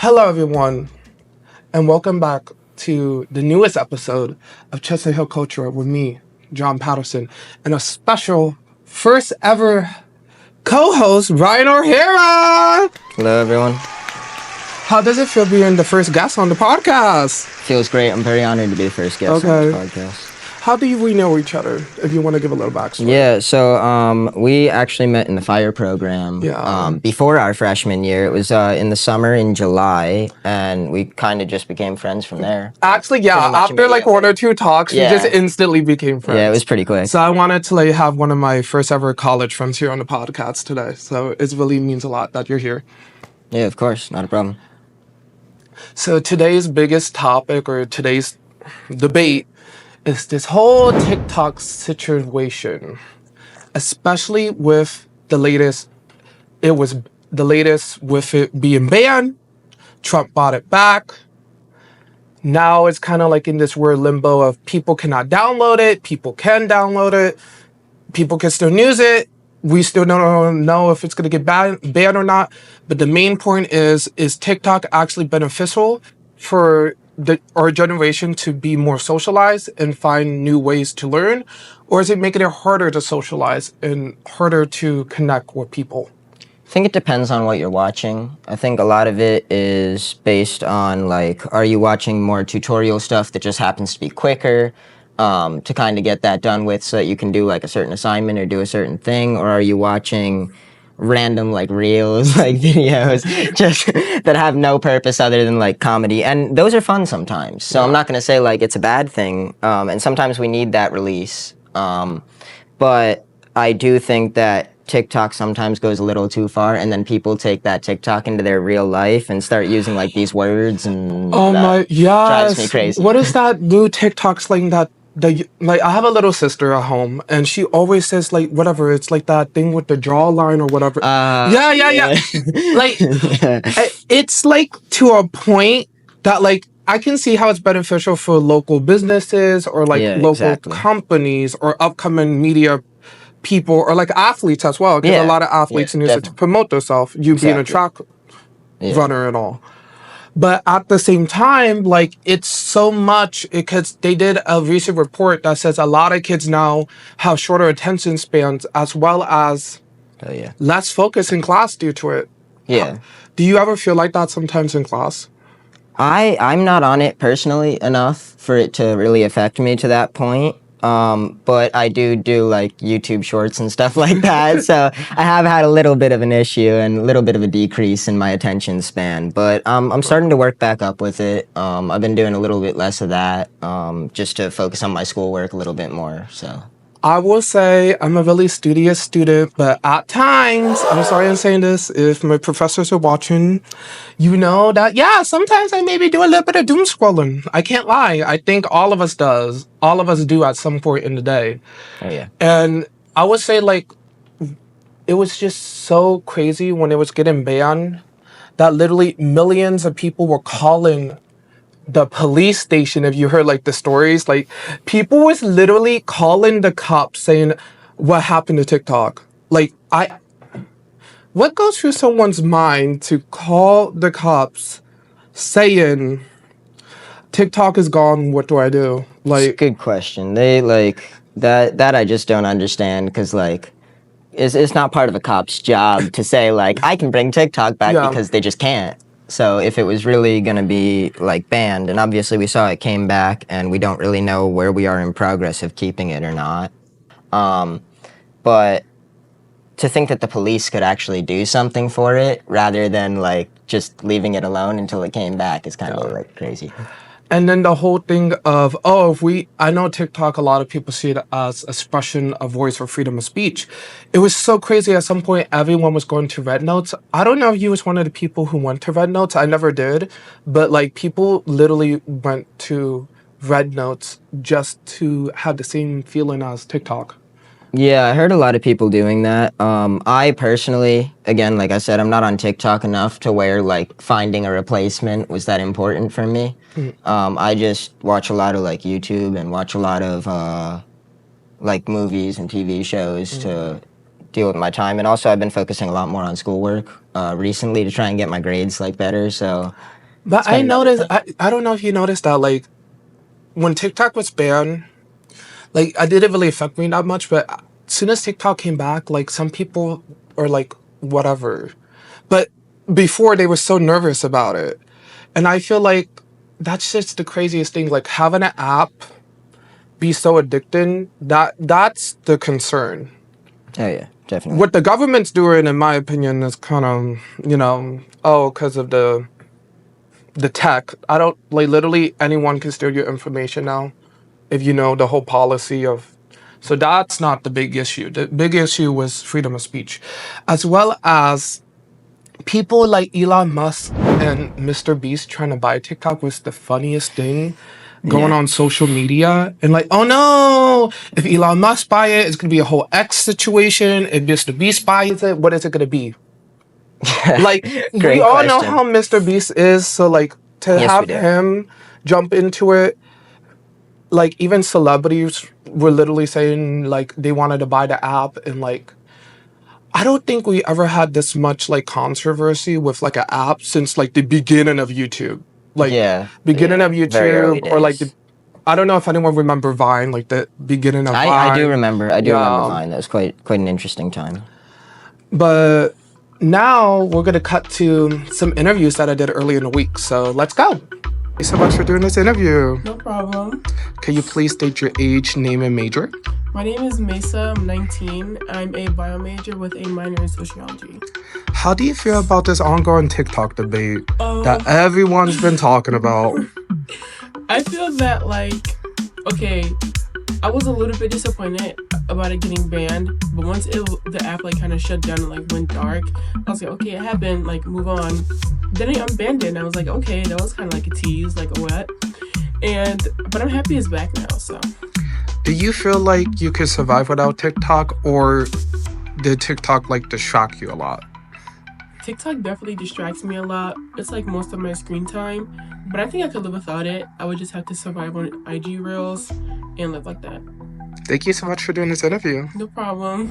Hello, everyone, and welcome back to the newest episode of Chestnut Hill Culture with me, John Patterson, and a special first ever co-host, Ryan O'Hara. Hello, everyone. How does it feel being the first guest on the podcast? Feels great. I'm very honored to be the first guest on this podcast. How do we know each other, if you want to give a little backstory? Yeah, so we actually met in the fire program before our freshman year. It was in the summer in July, and we kind of just became friends from there. Actually, yeah, after like one or two talks, we just instantly became friends. Yeah, it was pretty quick. So I wanted to have one of my first ever college friends here on the podcast today. So it really means a lot that you're here. Yeah, of course, not a problem. So today's biggest topic, or today's debate, is this whole TikTok situation, especially with the latest. It was the latest with it being banned. Trump bought it back. Now it's kind of like in this weird limbo of people cannot download it, people can download it, people can still use it. We still don't know if it's going to get banned or not. But the main point is TikTok actually beneficial for our generation to be more socialized and find new ways to learn? Or is it making it harder to socialize and harder to connect with people? I think it depends on what you're watching. I think a lot of it is based on, like, are you watching more tutorial stuff that just happens to be quicker to kind of get that done with so that you can do, like, a certain assignment or do a certain thing? Or are you watching random, like, reels, like, videos just that have no purpose other than, like, comedy? And those are fun sometimes. So I'm not going to say, like, it's a bad thing. And sometimes we need that release. But I do think that TikTok sometimes goes a little too far, and then people take that TikTok into their real life and start using like these words, and drives me crazy. What is that new TikTok slang that like I have a little sister at home, and she always says like whatever, it's like that thing with the jawline or whatever. Yeah. Like it's like to a point that like I can see how it's beneficial for local businesses or like local companies or upcoming media people or like athletes as well, because a lot of athletes use it to promote themselves, being a track runner and all. But at the same time, like it's so much, because they did a recent report that says a lot of kids now have shorter attention spans as well as less focus in class due to it. Do you ever feel like that sometimes in class? I'm not on it personally enough for it to really affect me to that point. But I do like YouTube shorts and stuff like that. So I have had a little bit of an issue and a little bit of a decrease in my attention span, but I'm starting to work back up with it. I've been doing a little bit less of that, just to focus on my schoolwork a little bit more. So I will say I'm a really studious student, but at times, I'm sorry I'm saying this, if my professors are watching, you know that, sometimes I maybe do a little bit of doom scrolling. I can't lie. I think all of us does. All of us do at some point in the day. And I would say, like, it was just so crazy when it was getting banned that literally millions of people were calling the police station. If you heard like the stories, like people was literally calling the cops saying what happened to TikTok. Like what goes through someone's mind to call the cops saying TikTok is gone, what do I do? Like, it's a good question. They like that I just don't understand, because like it's not part of a cop's job to say like I can bring TikTok back, because they just can't. So if it was really going to be like banned, and obviously we saw it came back, and we don't really know where we are in progress of keeping it or not. But to think that the police could actually do something for it rather than like just leaving it alone until it came back is kind of like crazy. And then the whole thing of, I know TikTok, a lot of people see it as expression of voice for freedom of speech. It was so crazy. At some point, everyone was going to Red Notes. I don't know if you was one of the people who went to Red Notes. I never did. But like people literally went to Red Notes just to have the same feeling as TikTok. Yeah, I heard a lot of people doing that. I personally, again, like I said, I'm not on TikTok enough to where like finding a replacement was that important for me. I just watch a lot of like YouTube and watch a lot of like movies and TV shows to deal with my time. And also, I've been focusing a lot more on schoolwork recently to try and get my grades like better. So, But I kind of noticed, I don't know if you noticed that, like, when TikTok was banned, like, it didn't really affect me that much, but as soon as TikTok came back, like, some people are like, whatever. But before, they were so nervous about it. And I feel like that's just the craziest thing. Like, having an app be so addicting, that's the concern. oh yeah, definitely. What the government's doing, in my opinion, is kind of, because of the tech. I don't, like, literally anyone can steal your information now if you know the whole policy of. So that's not the big issue. The big issue was freedom of speech, as well as people like Elon Musk and Mr. Beast trying to buy TikTok was the funniest thing going Yeah. on social media. And like, oh no, if Elon Musk buy it, it's gonna be a whole X situation. If Mr. Beast buys it, what is it gonna be? Like, Great we all know question. how Mr. Beast is, so like to Yes, we have do. him jump into it, like even celebrities were literally saying like they wanted to buy the app, and like I don't think we ever had this much like controversy with like an app since like the beginning of YouTube. Like Yeah, beginning yeah, of very early YouTube, or like days. I don't know if anyone remember Vine, like the beginning of Vine. I do remember. I do remember Yeah. Vine. That was quite an interesting time. But now we're gonna cut to some interviews that I did early in the week. So let's go. Thank you so much for doing this interview. No problem. Can you please state your age, name, and major? My name is Mesa. I'm 19. I'm a bio major with a minor in sociology. How do you feel about this ongoing TikTok debate Um, that everyone's been talking about? I feel that, like, okay, I was a little bit disappointed about it getting banned, but once the app, like, kind of shut down and, like, went dark, I was like, okay, it happened, like, move on. Then I unbanned it, and I was like, okay, that was kind of like a tease, like a what? But I'm happy it's back now, so. Do you feel like you could survive without TikTok, or did TikTok like distract you a lot? TikTok definitely distracts me a lot. It's like most of my screen time, but I think I could live without it. I would just have to survive on IG Reels and live like that. Thank you so much for doing this interview. No problem.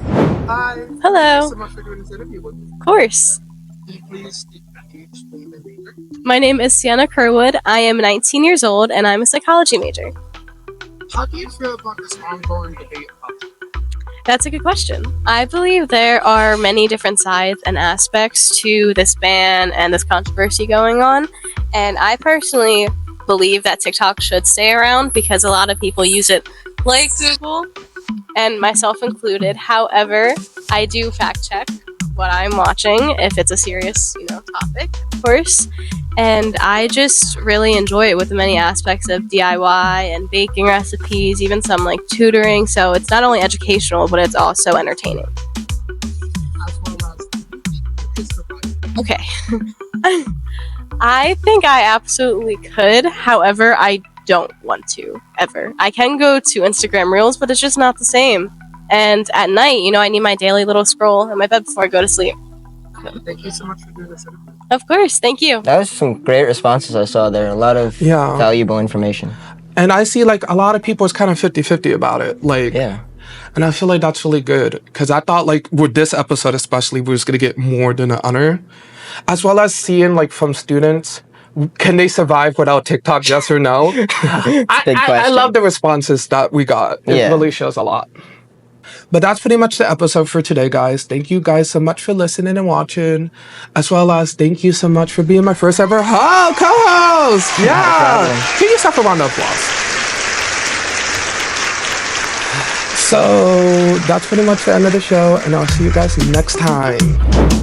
Hi. Thank you Hello. so much for doing this interview with me. Of course. Can you please state your age, name, and major? My name is Sienna Kerwood. I am 19 years old and I'm a psychology major. How do you feel about this ongoing debate about That's a good question. I believe there are many different sides and aspects to this ban and this controversy going on. And I personally believe that TikTok should stay around because a lot of people use it like Google, and myself included. However, I do fact check what I'm watching if it's a serious, topic, of course. And I just really enjoy it with the many aspects of DIY and baking recipes, even some like tutoring. So it's not only educational, but it's also entertaining. as well as Okay. I think I absolutely could. However, I don't want to, ever. I can go to Instagram Reels, but it's just not the same. And at night, I need my daily little scroll in my bed before I go to sleep. Thank you so much for doing this interview. Of course, thank you. That was some great responses I saw there. A lot of Yeah. valuable information. And I see like a lot of people is kind of 50-50 about it. Like, Yeah. and I feel like that's really good because I thought like with this episode especially, we was gonna get more than an honor, as well as seeing like from students, can they survive without TikTok? Yes or no? Big I question. love the responses that we got. It Yeah. really shows a lot. But that's pretty much the episode for today, guys. Thank you guys so much for listening and watching, as well as thank you so much for being my first ever co-host. Yeah. problem. Give yourself a round of applause. So that's pretty much the end of the show, and I'll see you guys next time.